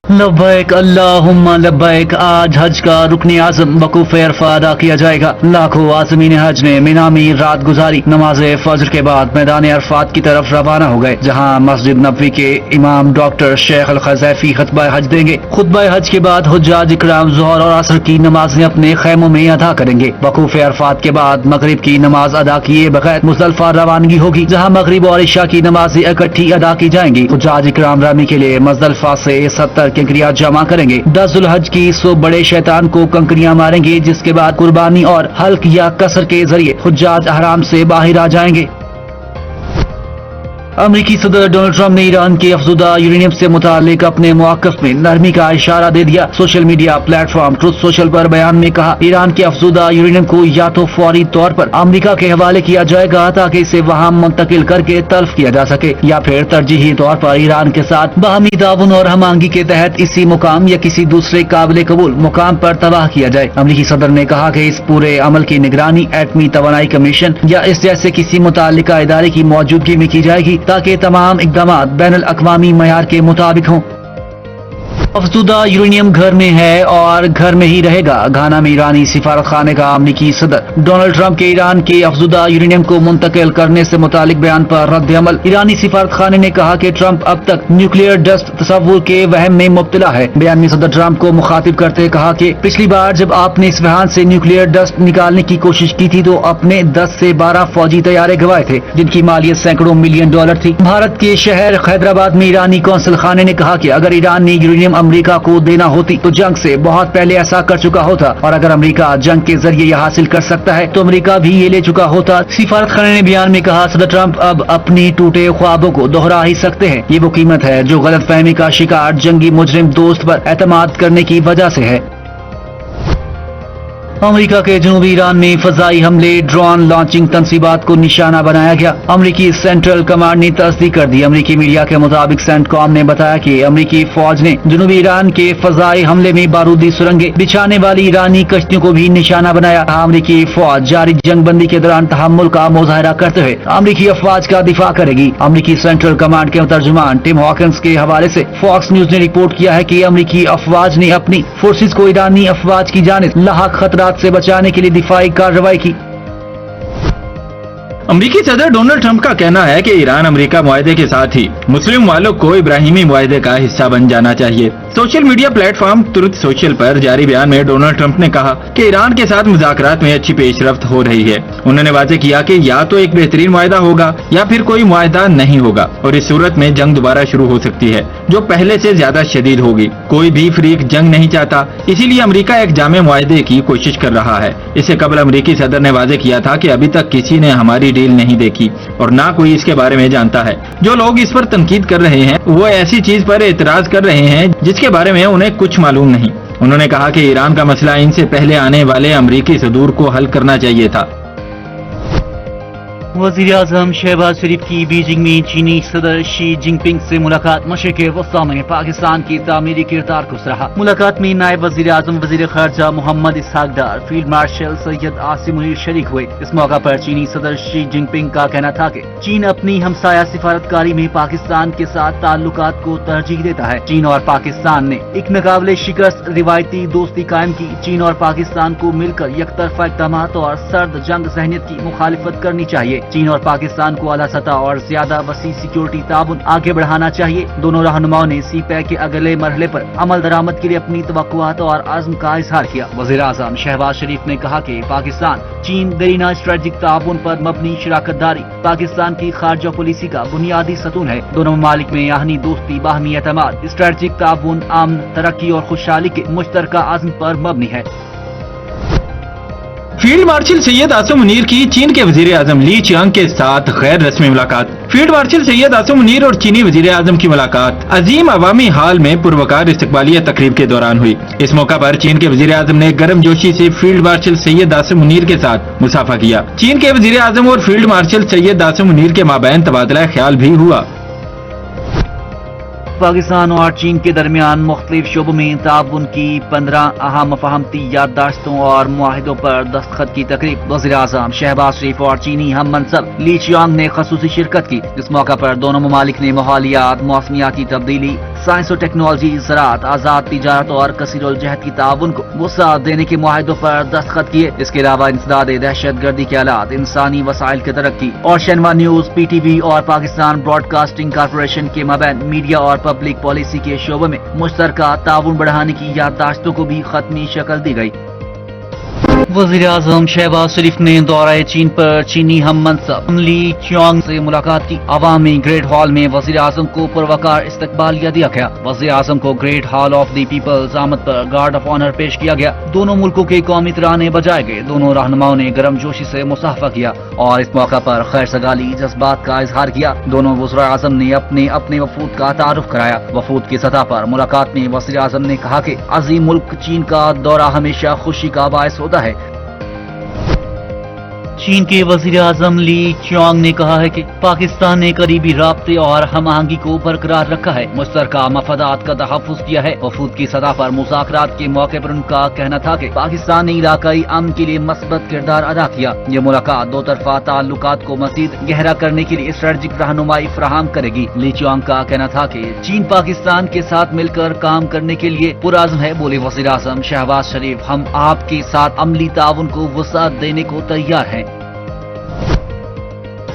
लब्बैक अल्लाहुम्मा लब्बैक। आज हज का रुकन आज़म वकूफ अरफा अदा किया जाएगा। लाखों आज़मीन हज ने मिना में रात गुजारी। नमाज फजर के बाद मैदान अरफात की तरफ रवाना हो गए, जहां मस्जिद नबवी के इमाम डॉक्टर शेख अल खज़ैफी खुतबा हज देंगे। खुतबा हज के बाद हुज्जाज इकराम ज़ोहर और असर की नमाजें अपने खैमों में अदा करेंगे। वकूफ अरफात के बाद मगरिब की नमाज अदा किए बगैर मुज़दलिफा रवानगी होगी, जहाँ मगरिब और इशा की नमाजें इकट्ठी अदा की जाएंगी। हुज्जाज इकराम रामी के लिए मुज़दलिफा से 70 कंकरियां जमा करेंगे। 10 ज़ुल्हज की 100 बड़े शैतान को कंकरियां मारेंगे, जिसके बाद कुर्बानी और हल्क या कसर के जरिए हुज्जाज अहराम से बाहर आ जाएंगे। अमरीकी सदर डोनाल्ड ट्रंप ने ईरान के अफज़ुदा यूरेनियम से मुतालिक अपने मौक़िफ़ में नरमी का इशारा दे दिया। Social media platform truth social पर बयान में कहा, ईरान के अफज़ुदा यूरेनियम को या तो फौरी तौर पर अमरीका के हवाले किया जाएगा ताकि इसे वहाँ मुंतकिल करके तल्फ किया जा सके, या फिर तरजीही तौर पर ईरान के साथ बाहमी ताउन और हमआहंगी के तहत इसी मुकाम या किसी दूसरे काबिल कबूल मुकाम पर तबाह किया जाए। अमरीकी सदर ने कहा कि इस पूरे अमल की निगरानी एटमी तवानाई कमीशन या इस जैसे किसी मुताल्लिका इदारे की मौजूदगी में की जाएगी, ताकि तमाम इक़दाम बैनुल अक़वामी मयार के मुताबिक हों। अफज़ुदा यूरेनियम घर में है और घर में ही रहेगा। घाना में ईरानी सिफारत खाने का अमरीकी सदर डोनाल्ड ट्रंप के ईरान के अफज़ुदा यूरेनियम को मुंतकिल करने से मुतालिक बयान पर रद्द अमल। ईरानी सिफारत खाने ने कहा कि ट्रंप अब तक न्यूक्लियर डस्ट तस्वुर के वहम में मुब्तला है। बयान में सदर ट्रंप को मुखातिब करते कहा कि पिछली बार जब आपने इस्फहान से न्यूक्लियर डस्ट निकालने की कोशिश की थी तो अपने 10 से 12 फौजी तैयारे गंवाए थे, जिनकी मालियत सैकड़ों मिलियन डॉलर थी। भारत के शहर हैदराबाद में ईरानी कौंसल खाने ने कहा कि अगर ईरान ने यूरेनियम अमरीका को देना होती तो जंग से बहुत पहले ऐसा कर चुका होता, और अगर अमरीका जंग के जरिए यह हासिल कर सकता है तो अमरीका भी ये ले चुका होता। सिफारत खाने ने बयान में कहा, सदर ट्रंप अब अपनी टूटे ख्वाबों को दोहरा ही सकते हैं। ये वो कीमत है जो गलत फहमी का शिकार जंगी मुजरिम दोस्त पर एतमाद करने की वजह से है। अमेरिका के जनूबी ईरान में फजाई हमले ड्रोन लॉन्चिंग तनसीबात को निशाना बनाया गया। अमेरिकी सेंट्रल कमांड ने तस्दीक कर दी। अमेरिकी मीडिया के मुताबिक सेंटकॉम ने बताया कि अमेरिकी फौज ने जनूबी ईरान के फजाई हमले में बारूदी सुरंगें बिछाने वाली ईरानी कश्तियों को भी निशाना बनाया। अमेरिकी फौज जारी जंगबंदी के दौरान तहम्मुल का मुजाहरा करते हुए अमेरिकी अफवाज का दिफा करेगी। अमेरिकी सेंट्रल कमांड के तर्जुमान टिम हॉकिंस के हवाले से फॉक्स न्यूज ने रिपोर्ट किया है कि अमेरिकी अफवाज ने अपनी फोर्सेज को ईरानी अफवाज की जानिब लाहक खतरा से बचाने के लिए दिफाई कार्रवाई की। अमरीकी सदर डोनाल्ड ट्रंप का कहना है कि ईरान अमेरिका मुआहदे के साथ ही मुस्लिम मालिक को इब्राहिमी मुआहदे का हिस्सा बन जाना चाहिए। Social media platform truth social पर जारी बयान में डोनाल्ड ट्रंप ने कहा कि ईरान के साथ मुज़ाकरात में अच्छी पेशरफ्त हो रही है। उन्होंने वाज़ेह किया कि या तो एक बेहतरीन मुआहदा होगा या फिर कोई मुआहदा नहीं होगा, और इस सूरत में जंग दोबारा शुरू हो सकती है जो पहले से ज्यादा शदीद होगी। कोई भी फरीक जंग नहीं चाहता, इसीलिए अमेरिका एक जामे मुआहदे की कोशिश कर रहा है। इससे कबल अमेरिकी सदर ने वाज़ेह किया था कि अभी तक किसी ने हमारी डील नहीं देखी और ना कोई इसके बारे में जानता है। जो लोग इस पर तनकीद कर रहे हैं वो ऐसी चीज पर एतराज कर रहे हैं जिसके बारे में उन्हें कुछ मालूम नहीं। उन्होंने कहा कि ईरान का मसला इनसे पहले आने वाले अमरीकी सदूर को हल करना चाहिए था। वज़ीर आज़म शहबाज शरीफ की बीजिंग में चीनी सदर शी जिनपिंग से मुलाकात मशरिक़ वस्ता में पाकिस्तान की तामीरी किरदार को सराहा। मुलाकात में नायब वज़ीर आज़म वज़ीर ख़ारजा मोहम्मद इसहाक डार, फील्ड मार्शल सैयद आसिम मुनीर शरीक हुए। इस मौका पर चीनी सदर शी जिनपिंग का कहना था कि चीन अपनी हमसाया सिफारतकारी में पाकिस्तान के साथ ताल्लुकात को तरजीह देता है। चीन और पाकिस्तान ने एक नाकाबिले शिकस्त रिवायती दोस्ती कायम की। चीन और पाकिस्तान को मिलकर यकतरफा इक़दामात और सर्द जंग ज़हनियत की मुखालिफत करनी चाहिए। चीन और पाकिस्तान को आला सतह और ज्यादा वसी सिक्योरिटी ताउन आगे बढ़ाना चाहिए। दोनों रहनुमाओं ने CPEC के अगले मरहले पर अमल दरामद के लिए अपनी तवक्कुआत और आज़म का इजहार किया। वज़ीर आज़म शहबाज शरीफ ने कहा कि पाकिस्तान चीन दरीना स्ट्रेटेजिक ताउन पर मबनी शराकत दारी पाकिस्तान की खारजा पॉलिसी का बुनियादी सतून है। दोनों ममालिक में आहनी दोस्ती, बाहमी एतमाद, स्ट्रेटेजिक ताउन, अमन, तरक्की और खुशहाली के मुश्तरका आज़म पर मबनी है। फील्ड मार्शल सैयद आसिम मुनीर की चीन के वजीर आजम ली चियांग के साथ गैर रस्मी मुलाकात। फील्ड मार्शल सैयद आसिम मुनीर और चीनी वजीर आजम की मुलाकात अजीम अवामी हाल में पुरवकार इस्तकबालिया तकरीब के दौरान हुई। इस मौका पर चीन के वजीर आजम ने गर्म जोशी से फील्ड मार्शल सैयद आसिम मुनीर के साथ मुसाफा किया। चीन के वजीर आजम और फील्ड मार्शल सैयद आसिम मुनीर के माबैन तबादला ख्याल भी हुआ। पाकिस्तान और चीन के दरमियान मुख्तलिफ शोबों में ताउन की 15 अहम फहमती याददाश्तों और मुआहिदों पर दस्तखत की तकरीब। वज़ीर आज़म शहबाज शरीफ और चीनी हम मनसब ली चियांग ने खसूसी शिरकत की। इस मौका पर दोनों ममालिक ने माहौलियात, मौसमियाती तब्दीली, سائنس اور ٹیکنالوجی، زراعت، آزاد تجارت اور کثیر الجہت کی تعاون کو وسعت دینے کے معاہدوں پر دستخط کیے۔ اس کے علاوہ انسداد دہشت گردی کے آلات، انسانی وسائل کی ترقی اور شنوا نیوز، پی ٹی وی اور پاکستان براڈ کاسٹنگ کارپوریشن کے مابین میڈیا اور پبلک پالیسی کے شعبے میں مشترکہ تعاون بڑھانے کی یادداشتوں کو بھی حتمی شکل دی گئی۔ وزیر اعظم شہباز شریف نے دورہ چین پر چینی ہم منصب لی چیانگ سے ملاقات کی۔ عوامی گریٹ ہال میں وزیر اعظم کو پروقار استقبالیہ دیا گیا۔ وزیر اعظم کو great hall of the people آمد پر گارڈ آف آنر پیش کیا گیا۔ دونوں ملکوں کے قومی ترانے بجائے گئے۔ دونوں رہنماؤں نے گرم جوشی سے مصافحہ کیا اور اس موقع پر خیر سگالی جذبات کا اظہار کیا۔ دونوں وزراء اعظم نے اپنے وفود کا تعارف کرایا۔ وفود کی سطح پر ملاقات میں وزیر اعظم نے کہا کہ عظیم ملک چین کا دورہ ہمیشہ خوشی کا باعث ہوتا ہے۔ چین کے وزیر اعظم لی چیانگ نے کہا ہے کہ پاکستان نے قریبی رابطے اور ہم آہنگی کو برقرار رکھا ہے، مشترکہ مفادات کا تحفظ کیا ہے۔ وفود کی سطح پر مذاکرات کے موقع پر ان کا کہنا تھا کہ پاکستان نے علاقائی امن کے لیے مثبت کردار ادا کیا۔ یہ ملاقات دو طرفہ تعلقات کو مزید گہرا کرنے کے لیے اسٹریٹجک رہنمائی فراہم کرے گی۔ لی چیانگ کا کہنا تھا کہ چین پاکستان کے ساتھ مل کر کام کرنے کے لیے پرعزم ہے۔ بولے وزیر اعظم شہباز شریف، ہم آپ کے ساتھ عملی تعاون کو وسعت دینے کو تیار ہیں۔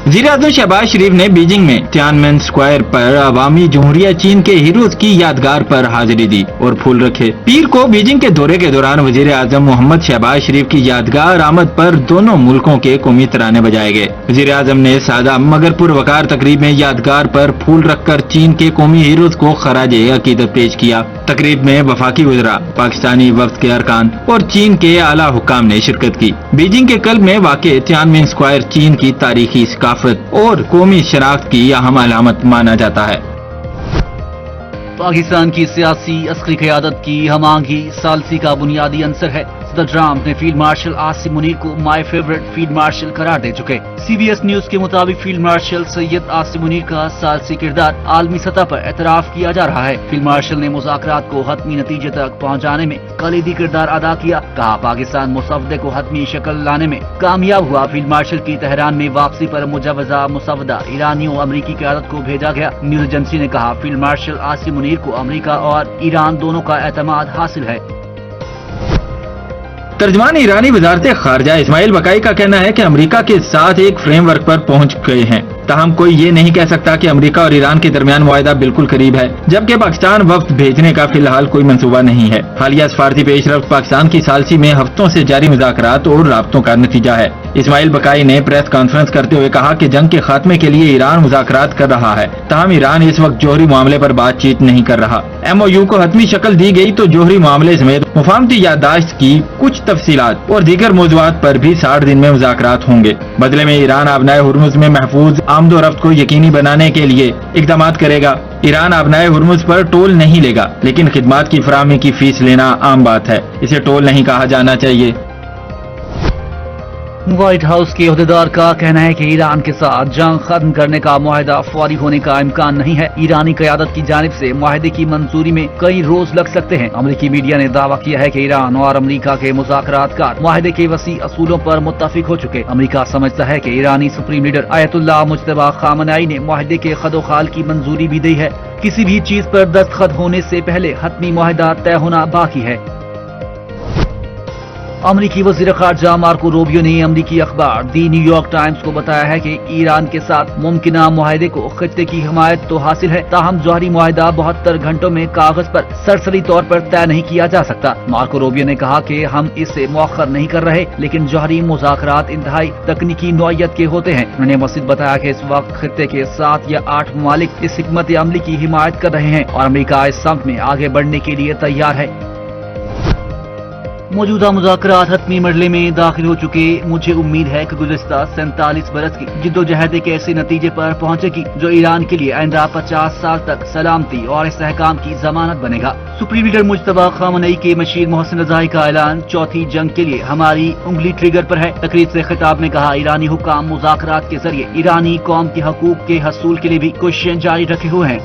وزیر اعظم شہباز شریف نے بیجنگ میں تیانمن اسکوائر پر عوامی جمہوریہ چین کے ہیروز کی یادگار پر حاضری دی اور پھول رکھے۔ پیر کو بیجنگ کے دورے کے دوران وزیر اعظم محمد شہباز شریف کی یادگار آمد پر دونوں ملکوں کے قومی ترانے بجائے گئے۔ وزیر اعظم نے سادہ مگر پروقار تقریب میں یادگار پر پھول رکھ کر چین کے قومی ہیروز کو خراج عقیدت پیش کیا۔ تقریب میں وفاقی وزراء، پاکستانی وفد کے ارکان اور چین کے اعلیٰ حکام نے شرکت کی۔ بیجنگ کے قلب میں واقع تیانمن اسکوائر چین کی تاریخی ثقافت اور قومی شناخت کی اہم علامت مانا جاتا ہے۔ پاکستان کی سیاسی عسکری قیادت کی ہم آہنگی ثالثی کا بنیادی عنصر ہے۔ صدر ٹرمپ نے فیلڈ مارشل عاصم منیر کو مائی فیورٹ فیلڈ مارشل قرار دے چکے۔ سی بی ایس نیوز کے مطابق فیلڈ مارشل سید عاصم منیر کا ثالثی کردار عالمی سطح پر اعتراف کیا جا رہا ہے۔ فیلڈ مارشل نے مذاکرات کو حتمی نتیجے تک پہنچانے میں کلیدی کردار ادا کیا۔ کہا پاکستان مسودے کو حتمی شکل لانے میں کامیاب ہوا۔ فیلڈ مارشل کی تہران میں واپسی پر مجوزہ مسودہ ایرانی و امریکی قیادت کو بھیجا گیا۔ نیوز ایجنسی نے کہا فیلڈ مارشل عاصم منیر کو امریکہ اور ایران دونوں کا اعتماد حاصل ہے۔ ترجمان ایرانی وزارت خارجہ اسماعیل بقائی کا کہنا ہے کہ امریکہ کے ساتھ ایک فریم ورک پر پہنچ گئے ہیں، تاہم کوئی یہ نہیں کہہ سکتا کہ امریکہ اور ایران کے درمیان معاہدہ بالکل قریب ہے، جبکہ پاکستان وفد بھیجنے کا فی الحال کوئی منصوبہ نہیں ہے۔ حالیہ سفارتی پیش رفت پاکستان کی ثالثی میں ہفتوں سے جاری مذاکرات اور رابطوں کا نتیجہ ہے۔ اسماعیل بقائی نے پریس کانفرنس کرتے ہوئے کہا کہ جنگ کے خاتمے کے لیے ایران مذاکرات کر رہا ہے، تاہم ایران اس وقت جوہری معاملے پر بات چیت نہیں کر رہا۔ ایم او یو کو حتمی شکل دی گئی تو جوہری معاملے سمیت مفاہمتی یادداشت کی کچھ تفصیلات اور دیگر موضوعات پر بھی 60 دن میں مذاکرات ہوں گے۔ بدلے میں ایران آبنائے ہرمز میں محفوظ آمد و رفت کو یقینی بنانے کے لیے اقدامات کرے گا۔ ایران آبنائے ہرمز پر ٹول نہیں لے گا، لیکن خدمات کی فراہمی کی فیس لینا عام بات ہے، اسے ٹول نہیں کہا جانا چاہیے۔ وائٹ ہاؤس کے عہدیدار کا کہنا ہے کہ ایران کے ساتھ جنگ ختم کرنے کا معاہدہ فوری ہونے کا امکان نہیں ہے۔ ایرانی قیادت کی جانب سے معاہدے کی منظوری میں کئی روز لگ سکتے ہیں۔ امریکی میڈیا نے دعویٰ کیا ہے کہ ایران اور امریکہ کے مذاکرات کار معاہدے کے وسیع اصولوں پر متفق ہو چکے۔ امریکہ سمجھتا ہے کہ ایرانی سپریم لیڈر آیت اللہ مجتبی خامنئی نے معاہدے کے خد و خال کی منظوری بھی دی ہے۔ کسی بھی چیز پر دستخط ہونے سے پہلے حتمی معاہدہ طے ہونا باقی ہے۔ امریکی وزیر خارجہ مارکو روبیو نے امریکی اخبار دی نیو یارک ٹائمز کو بتایا ہے کہ ایران کے ساتھ ممکنہ معاہدے کو خطے کی حمایت تو حاصل ہے، تاہم جوہری معاہدہ 72 گھنٹوں میں کاغذ پر سرسری طور پر طے نہیں کیا جا سکتا۔ مارکو روبیو نے کہا کہ ہم اسے مؤخر نہیں کر رہے، لیکن جوہری مذاکرات انتہائی تکنیکی نوعیت کے ہوتے ہیں۔ انہوں نے مزید بتایا کہ اس وقت خطے کے 7 یا 8 ممالک اس حکمت عملی کی حمایت کر رہے ہیں اور امریکہ اس سمت میں آگے بڑھنے کے لیے تیار ہے۔ موجودہ مذاکرات حتمی مرحلے میں داخل ہو چکے۔ مجھے امید ہے کہ گزشتہ 47 برس کی جدوجہد ایک ایسے نتیجے پر پہنچے گی جو ایران کے لیے آئندہ 50 سال تک سلامتی اور استحکام کی ضمانت بنے گا۔ سپریم لیڈر مجتبی خامنئی کے مشیر محسن رضائی کا اعلان، چوتھی جنگ کے لیے ہماری انگلی ٹریگر پر ہے۔ تقریب سے خطاب میں کہا ایرانی حکام مذاکرات کے ذریعے ایرانی قوم کے حقوق کے حصول کے لیے بھی کوششیں جاری رکھے ہوئے ہیں۔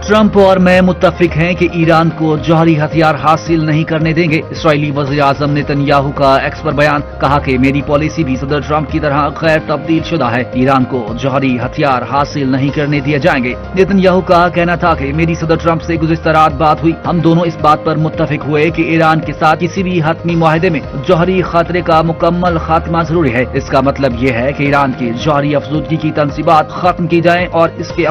ट्रंप और मैं मुत्तफिक हैं कि ईरान को जौहरी हथियार हासिल नहीं करने देंगे। इसराइली वज़ीर आज़म नेतन्याहू का एक्स पर बयान, कहा कि मेरी पॉलिसी भी सदर ट्रंप की तरह गैर तब्दील शुदा है। ईरान को जौहरी हथियार हासिल नहीं करने दिए जाएंगे। नेतन्याहू का कहना था कि मेरी सदर ट्रंप से गुज़िश्ता रात बात हुई। हम दोनों इस बात पर मुत्तफिक हुए कि ईरान के साथ किसी भी हतमी मुआहदे में जौहरी खतरे का मुकम्मल खात्मा जरूरी है। इसका मतलब ये है कि ईरान की जौहरी अफजूदगी की तंसीबात खत्म की जाएं और इसके